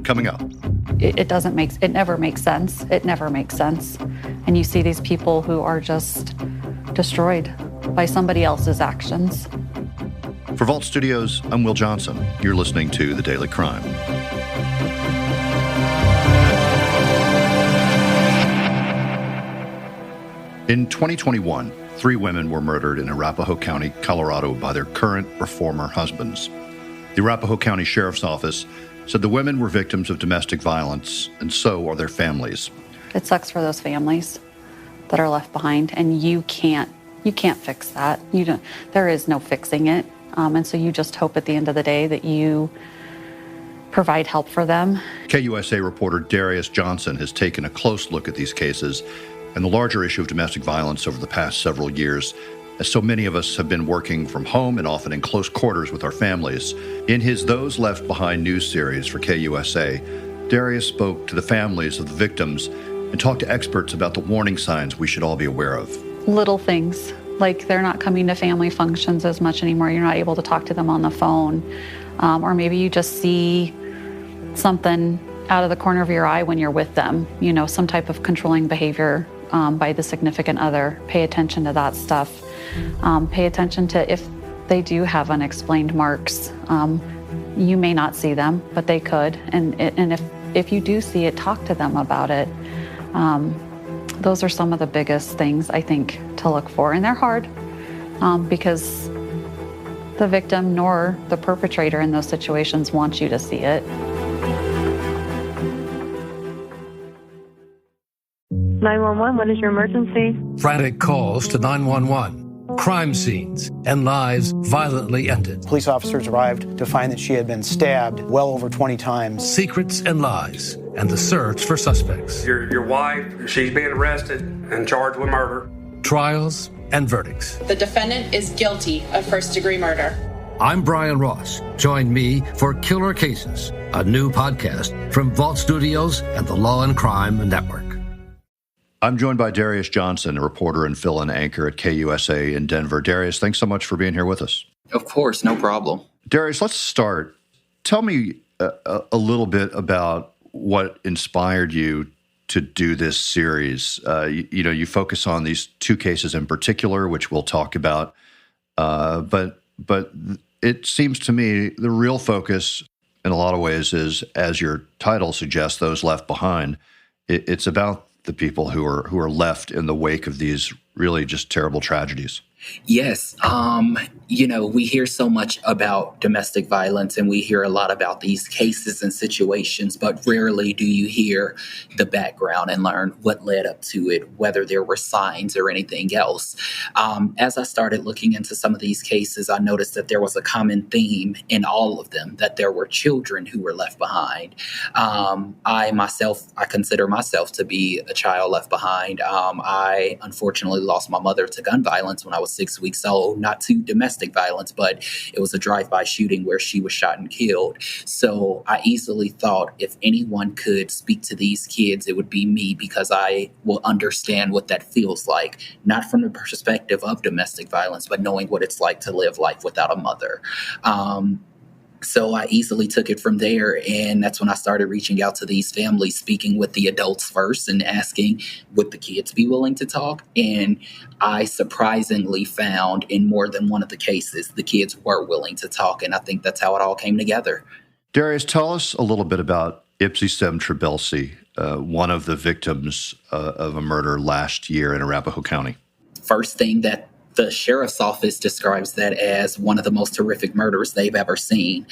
coming up. It never makes sense. It never makes sense. And you see these people who are just destroyed by somebody else's actions. For Vault Studios, I'm Will Johnson. You're listening to The Daily Crime. In 2021, 3 women were murdered in Arapahoe County, Colorado by their current or former husbands. The Arapahoe County Sheriff's Office said the women were victims of domestic violence, and so are their families. It sucks for those families that are left behind, and you can't fix that. There is no fixing it. And so you just hope at the end of the day that you provide help for them. KUSA reporter Darius Johnson has taken a close look at these cases and the larger issue of domestic violence over the past several years, as so many of us have been working from home and often in close quarters with our families. In his Those Left Behind news series for KUSA, Darius spoke to the families of the victims and talked to experts about the warning signs we should all be aware of. Little things, like they're not coming to family functions as much anymore. You're not able to talk to them on the phone. Or maybe you just see something out of the corner of your eye when you're with them, some type of controlling behavior by the significant other. Pay attention to that stuff. Pay attention to if they do have unexplained marks. You may not see them, but they could. And if you do see it, talk to them about it. Those are some of the biggest things, I think, to look for. And they're hard because the victim nor the perpetrator in those situations wants you to see it. 911, what is your emergency? Frantic calls to 911, crime scenes, and lives violently ended. Police officers arrived to find that she had been stabbed well over 20 times. Secrets and lies, and the search for suspects. Your wife, she's being arrested and charged with murder. Trials and verdicts. The defendant is guilty of first-degree murder. I'm Brian Ross. Join me for Killer Cases, a new podcast from Vault Studios and the Law and Crime Network. I'm joined by Darius Johnson, a reporter and fill-in anchor at KUSA in Denver. Darius, thanks so much for being here with us. Of course, no problem. Darius, let's start. Tell me a little bit about what inspired you to do this series. You focus on these 2 cases in particular, which we'll talk about. But it seems to me the real focus in a lot of ways is, as your title suggests, Those Left Behind. It's about the people who are left in the wake of these really just terrible tragedies. Yes. We hear so much about domestic violence and we hear a lot about these cases and situations, but rarely do you hear the background and learn what led up to it, whether there were signs or anything else. As I started looking into some of these cases, I noticed that there was a common theme in all of them, that there were children who were left behind. I consider myself to be a child left behind. I unfortunately lost my mother to gun violence when I was 6 weeks old, not to domestic violence, but it was a drive-by shooting where she was shot and killed. So I easily thought if anyone could speak to these kids, it would be me, because I will understand what that feels like, not from the perspective of domestic violence, but knowing what it's like to live life without a mother. So I easily took it from there, and that's when I started reaching out to these families, speaking with the adults first and asking, would the kids be willing to talk? And I surprisingly found in more than one of the cases, the kids were willing to talk, and I think that's how it all came together. Darius, tell us a little bit about Ipsy Trebelsey, one of the victims of a murder last year in Arapahoe County. First thing that the sheriff's office describes that as one of the most horrific murders they've ever seen.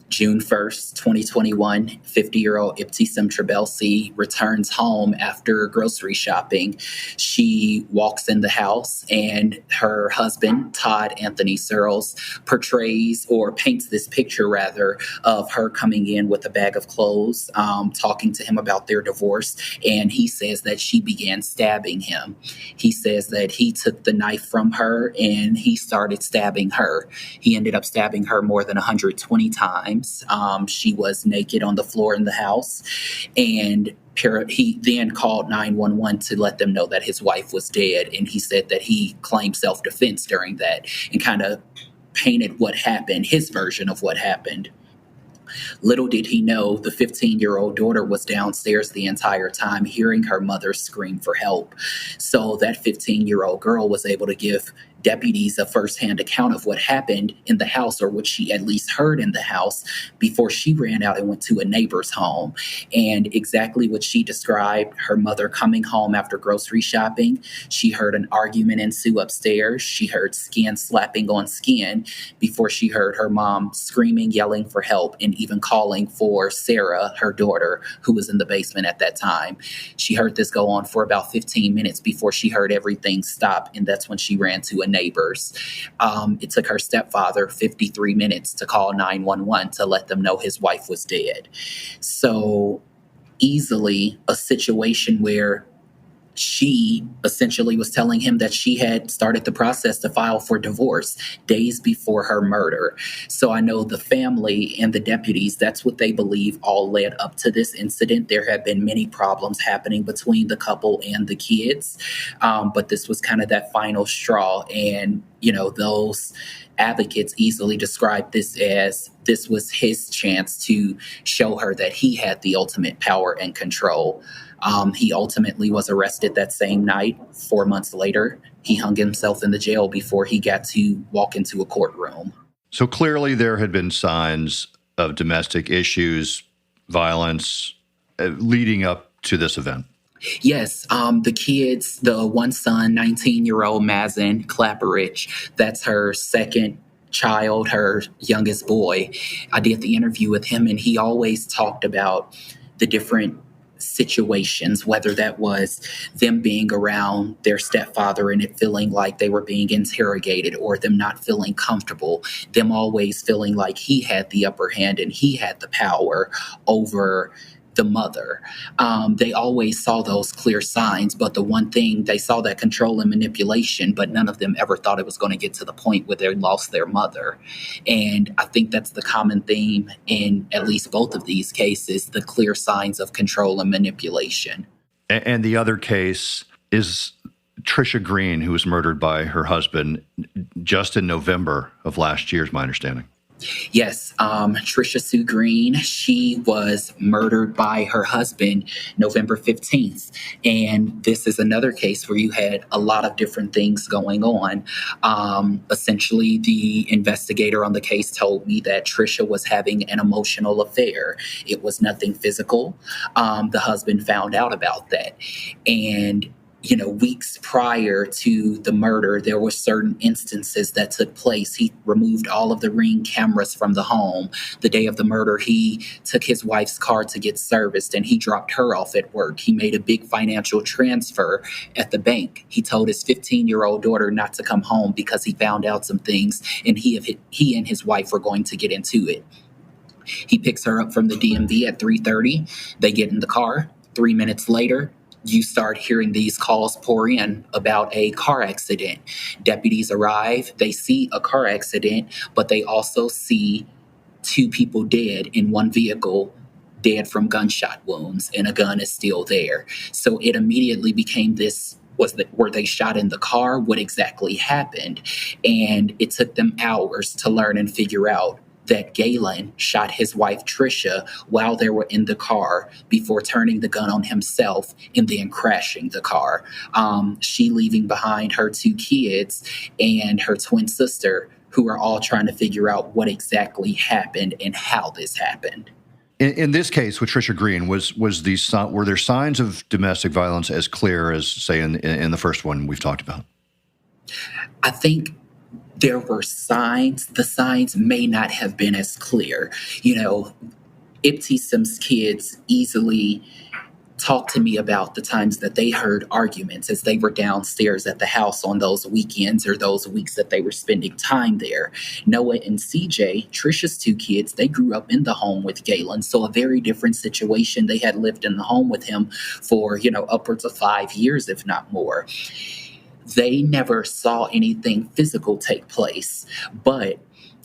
June 1st, 2021, 50-year-old Ipsy Trebelsey returns home after grocery shopping. She walks in the house and her husband, Todd Anthony Searles, portrays or paints this picture rather of her coming in with a bag of clothes, talking to him about their divorce. And he says that she began stabbing him. He says that he took the knife from her and he started stabbing her. He ended up stabbing her more than 120 times. She was naked on the floor in the house, and he then called 911 to let them know that his wife was dead. And he said that he claimed self-defense during that and kind of painted what happened, his version of what happened. Little did he know the 15-year-old daughter was downstairs the entire time hearing her mother scream for help. So that 15-year-old girl was able to give deputies a firsthand account of what happened in the house, or what she at least heard in the house, before she ran out and went to a neighbor's home. And exactly what she described: her mother coming home after grocery shopping. She heard an argument ensue upstairs. She heard skin slapping on skin before she heard her mom screaming, yelling for help, and even calling for Sarah, her daughter, who was in the basement at that time. She heard this go on for about 15 minutes before she heard everything stop, and that's when she ran to a neighbor's. It took her stepfather 53 minutes to call 911 to let them know his wife was dead. So easily a situation where she essentially was telling him that she had started the process to file for divorce days before her murder. So I know the family and the deputies, that's what they believe all led up to this incident. There have been many problems happening between the couple and the kids, but this was kind of that final straw. And, those advocates easily described this as this was his chance to show her that he had the ultimate power and control. He ultimately was arrested that same night. 4 months later, he hung himself in the jail before he got to walk into a courtroom. So clearly there had been signs of domestic issues, violence, leading up to this event. Yes, the kids, the one son, 19-year-old Mazen Clapperich, that's her second child, her youngest boy. I did the interview with him, and he always talked about the different situations, whether that was them being around their stepfather and it feeling like they were being interrogated, or them not feeling comfortable, them always feeling like he had the upper hand and he had the power over the mother. They always saw those clear signs, but the one thing, they saw that control and manipulation, but none of them ever thought it was going to get to the point where they lost their mother. And I think that's the common theme in at least both of these cases, the clear signs of control and manipulation. And the other case is Tricia Green, who was murdered by her husband just in November of last year, is my understanding. Yes, Tricia Sue Green, she was murdered by her husband November 15th. And this is another case where you had a lot of different things going on. Essentially, the investigator on the case told me that Tricia was having an emotional affair. It was nothing physical. The husband found out about that. And weeks prior to the murder, there were certain instances that took place. He removed all of the Ring cameras from the home. The day of the murder, he took his wife's car to get serviced, and he dropped her off at work. He made a big financial transfer at the bank. He told his 15-year-old daughter not to come home because he found out some things, and he and his wife were going to get into it. He picks her up from the DMV at 3:30. They get in the car. 3 minutes later, you start hearing these calls pour in about a car accident. Deputies arrive, they see a car accident, but they also see 2 people dead in one vehicle, dead from gunshot wounds, and a gun is still there. So it immediately became this, were they shot in the car? What exactly happened? And it took them hours to learn and figure out that Galen shot his wife Tricia while they were in the car before turning the gun on himself and then crashing the car. She leaving behind her 2 kids and her twin sister, who are all trying to figure out what exactly happened and how this happened. In this case with Tricia Green, were there signs of domestic violence as clear as, say, in the first one we've talked about? I think there were signs. The signs may not have been as clear. Ipsy Sims kids easily talked to me about the times that they heard arguments as they were downstairs at the house on those weekends or those weeks that they were spending time there. Noah and CJ, Tricia's 2 kids, they grew up in the home with Galen, so a very different situation. They had lived in the home with him for, upwards of 5 years, if not more. They never saw anything physical take place, but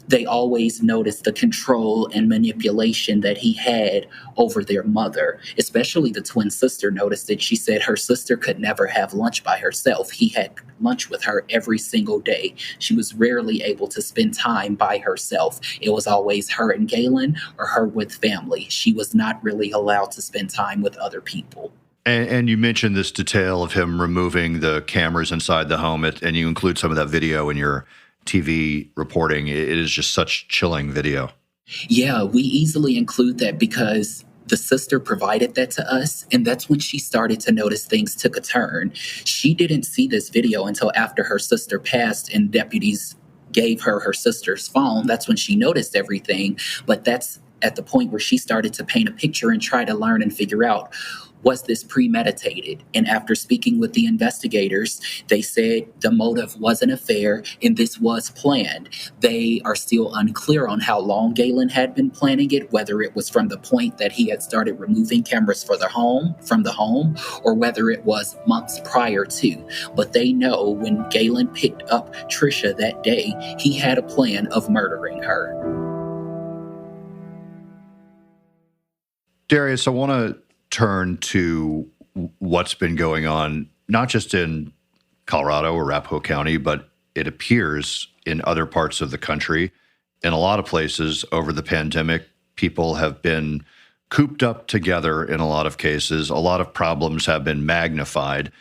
they always noticed the control and manipulation that he had over their mother. Especially the twin sister noticed it. She said her sister could never have lunch by herself. He had lunch with her every single day. She was rarely able to spend time by herself. It was always her and Galen or her with family. She was not really allowed to spend time with other people. And you mentioned this detail of him removing the cameras inside the home, and you include some of that video in your TV reporting. It is just such chilling video. Yeah, we easily include that because the sister provided that to us, and that's when she started to notice things took a turn. She didn't see this video until after her sister passed and deputies gave her her sister's phone. That's when she noticed everything, but that's at the point where she started to paint a picture and try to learn and figure out, was this premeditated? And after speaking with the investigators, they said the motive was an affair and this was planned. They are still unclear on how long Galen had been planning it, whether it was from the point that he had started removing cameras from the home, or whether it was months prior to. But they know when Galen picked up Tricia that day, he had a plan of murdering her. Darius, I want to turn to what's been going on, not just in Colorado or Arapahoe County, but it appears in other parts of the country. In a lot of places over the pandemic, people have been cooped up together in a lot of cases. A lot of problems have been magnified,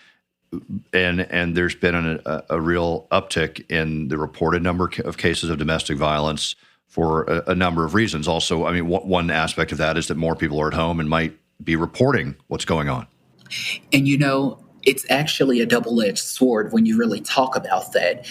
and there's been a real uptick in the reported number of cases of domestic violence for a number of reasons. Also, I mean, one aspect of that is that more people are at home and might be reporting what's going on. And it's actually a double-edged sword when you really talk about that.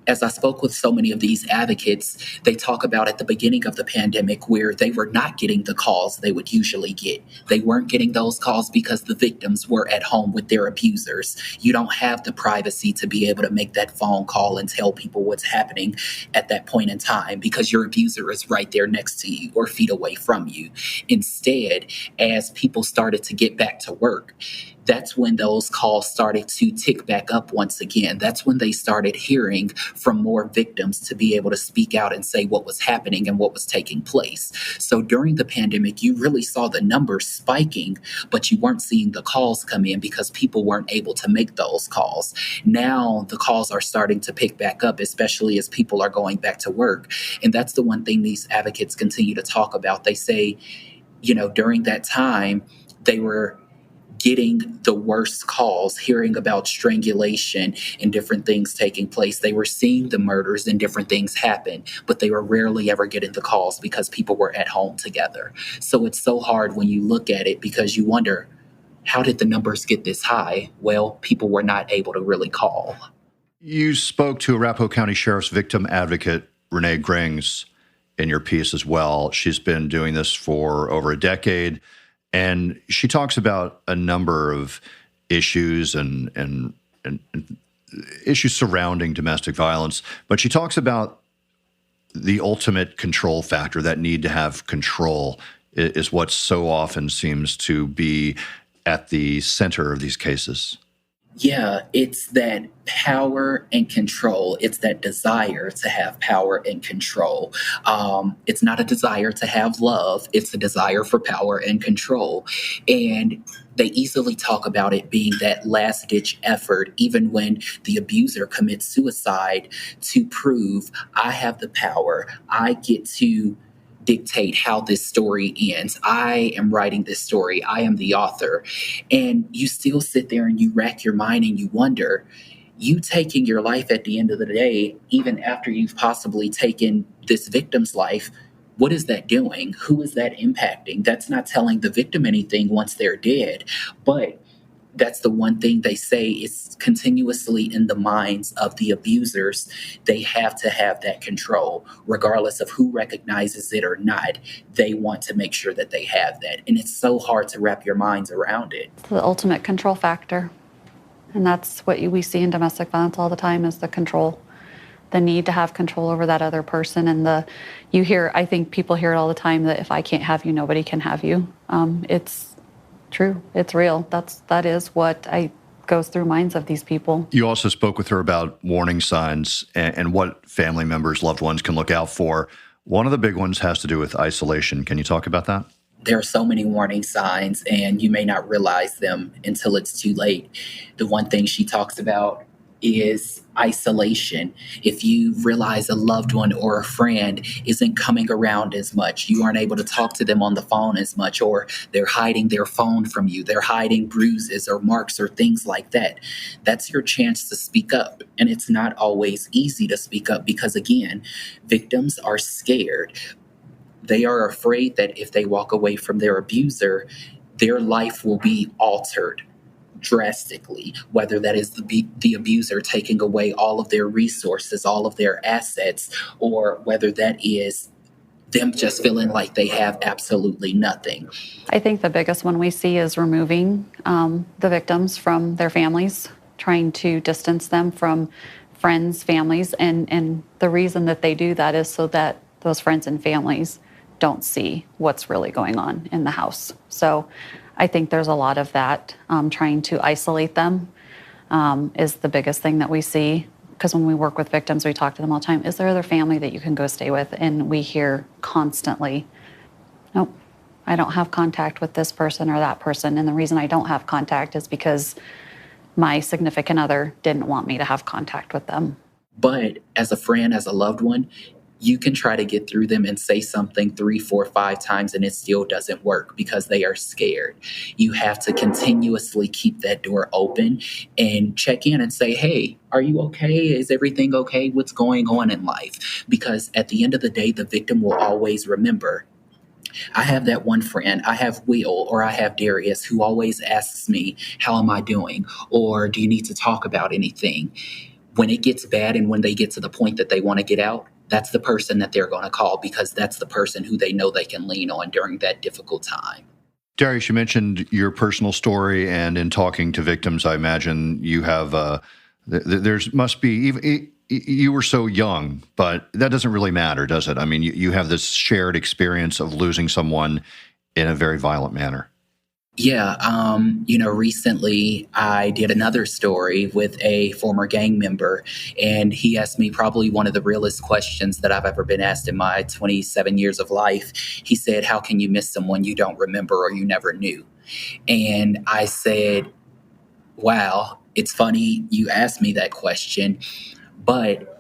As I spoke with so many of these advocates, they talk about at the beginning of the pandemic where they were not getting the calls they would usually get. They weren't getting those calls because the victims were at home with their abusers. You don't have the privacy to be able to make that phone call and tell people what's happening at that point in time because your abuser is right there next to you or feet away from you. Instead, as people started to get back to work, that's when those calls started to tick back up once again. That's when they started hearing from more victims to be able to speak out and say what was happening and what was taking place. So during the pandemic, you really saw the numbers spiking, but you weren't seeing the calls come in because people weren't able to make those calls. Now the calls are starting to pick back up, especially as people are going back to work. And that's the one thing these advocates continue to talk about. They say, during that time, they were getting the worst calls, hearing about strangulation and different things taking place. They were seeing the murders and different things happen, but they were rarely ever getting the calls because people were at home together. So it's so hard when you look at it because you wonder, how did the numbers get this high? Well, people were not able to really call. You spoke to Arapahoe County Sheriff's victim advocate, Renee Grings, in your piece as well. She's been doing this for over a decade. And she talks about a number of issues and issues surrounding domestic violence, but she talks about the ultimate control factor, that need to have control is what so often seems to be at the center of these cases. Yeah, it's that power and control. It's that desire to have power and control. It's not a desire to have love. It's a desire for power and control. And they easily talk about it being that last-ditch effort, even when the abuser commits suicide, to prove I have the power. I get to dictate how this story ends. I am writing this story. I am the author. And you still sit there and you rack your mind and you wonder, you taking your life at the end of the day, even after you've possibly taken this victim's life, what is that doing? Who is that impacting? That's not telling the victim anything once they're dead. But that's the one thing they say is continuously in the minds of the abusers. They have to have that control, regardless of who recognizes it or not. They want to make sure that they have that. And it's so hard to wrap your minds around it. It's the ultimate control factor. And that's what we see in domestic violence all the time is the control, the need to have control over that other person. And I think people hear it all the time that if I can't have you, nobody can have you. It's true. It's real. That is what goes through minds of these people. You also spoke with her about warning signs and what family members, loved ones can look out for One of the big ones has to do with isolation. Can you talk about that? There are so many warning signs, and you may not realize them until it's too late. The one thing she talks about is isolation. If you realize a loved one or a friend isn't coming around as much, you aren't able to talk to them on the phone as much, or they're hiding their phone from you, they're hiding bruises or marks or things like that, that's your chance to speak up. And it's not always easy to speak up because, again, victims are scared. They are afraid that if they walk away from their abuser, their life will be altered drastically, whether that is the abuser taking away all of their resources, all of their assets, or whether that is them just feeling like they have absolutely nothing. I think the biggest one we see is removing the victims from their families, trying to distance them from friends, families, and the reason that they do that is so that those friends and families don't see what's really going on in the house. So I think there's a lot of that. Trying to isolate them is the biggest thing that we see, because when we work with victims, we talk to them all the time. Is there other family that you can go stay with? And we hear constantly, nope, I don't have contact with this person or that person. And the reason I don't have contact is because my significant other didn't want me to have contact with them. But as a friend, as a loved one, you can try to get through them and say something 3, 4, 5 times and it still doesn't work because they are scared. You have to continuously keep that door open and check in and say, hey, are you okay? Is everything okay? What's going on in life? Because at the end of the day, the victim will always remember. I have that one friend, I have Will, or I have Darius, who always asks me, how am I doing? Or do you need to talk about anything? When it gets bad and when they get to the point that they want to get out, that's the person that they're going to call because that's the person who they know they can lean on during that difficult time. Darius, you mentioned your personal story, and in talking to victims, I imagine you have, there's must be, even, you were so young, but that doesn't really matter, does it? I mean, you have this shared experience of losing someone in a very violent manner. Yeah, recently I did another story with a former gang member, and he asked me probably one of the realest questions that I've ever been asked in my 27 years of life. He said, how can you miss someone you don't remember or you never knew? And I said, wow, it's funny you asked me that question, but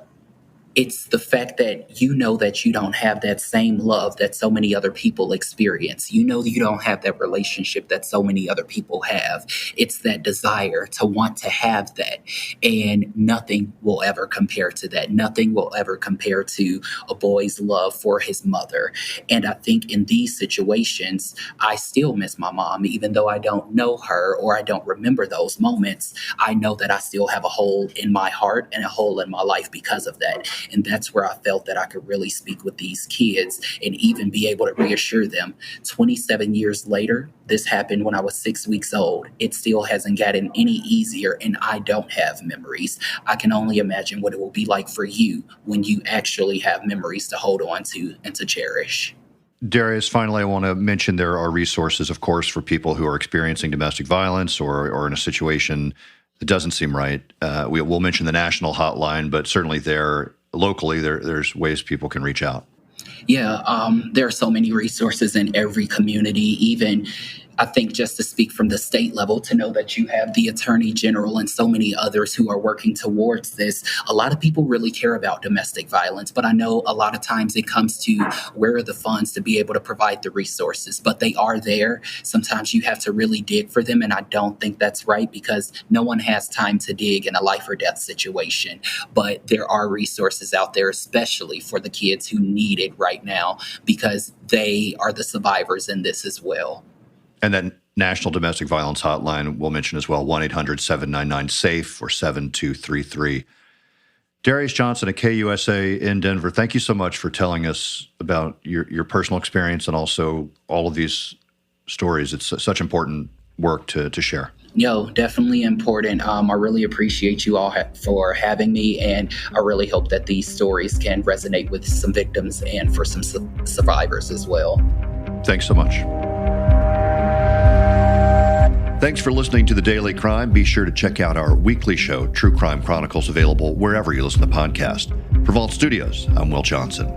it's the fact that you know that you don't have that same love that so many other people experience. You know that you don't have that relationship that so many other people have. It's that desire to want to have that. And nothing will ever compare to that. Nothing will ever compare to a boy's love for his mother. And I think in these situations, I still miss my mom, even though I don't know her or I don't remember those moments. I know that I still have a hole in my heart and a hole in my life because of that. And that's where I felt that I could really speak with these kids and even be able to reassure them. 27 years later, this happened when I was 6 weeks old. It still hasn't gotten any easier, and I don't have memories. I can only imagine what it will be like for you when you actually have memories to hold on to and to cherish. Darius, finally, I want to mention there are resources, of course, for people who are experiencing domestic violence or in a situation that doesn't seem right. We'll mention the national hotline, but certainly locally, there's ways people can reach out. Yeah, there are so many resources in every community, even I think just to speak from the state level, to know that you have the Attorney General and so many others who are working towards this. A lot of people really care about domestic violence, but I know a lot of times it comes to where are the funds to be able to provide the resources, but they are there. Sometimes you have to really dig for them, and I don't think that's right because no one has time to dig in a life or death situation. But there are resources out there, especially for the kids who need it right now because they are the survivors in this as well. And that National Domestic Violence Hotline we'll mention as well, 1-800-799-SAFE or 7233. Darius Johnson at KUSA in Denver, thank you so much for telling us about your personal experience and also all of these stories. It's such important work to share. Definitely important. I really appreciate you all for having me, and I really hope that these stories can resonate with some victims and for some survivors as well. Thanks so much. Thanks for listening to The Daily Crime. Be sure to check out our weekly show, True Crime Chronicles, available wherever you listen to podcasts. For Vault Studios, I'm Will Johnson.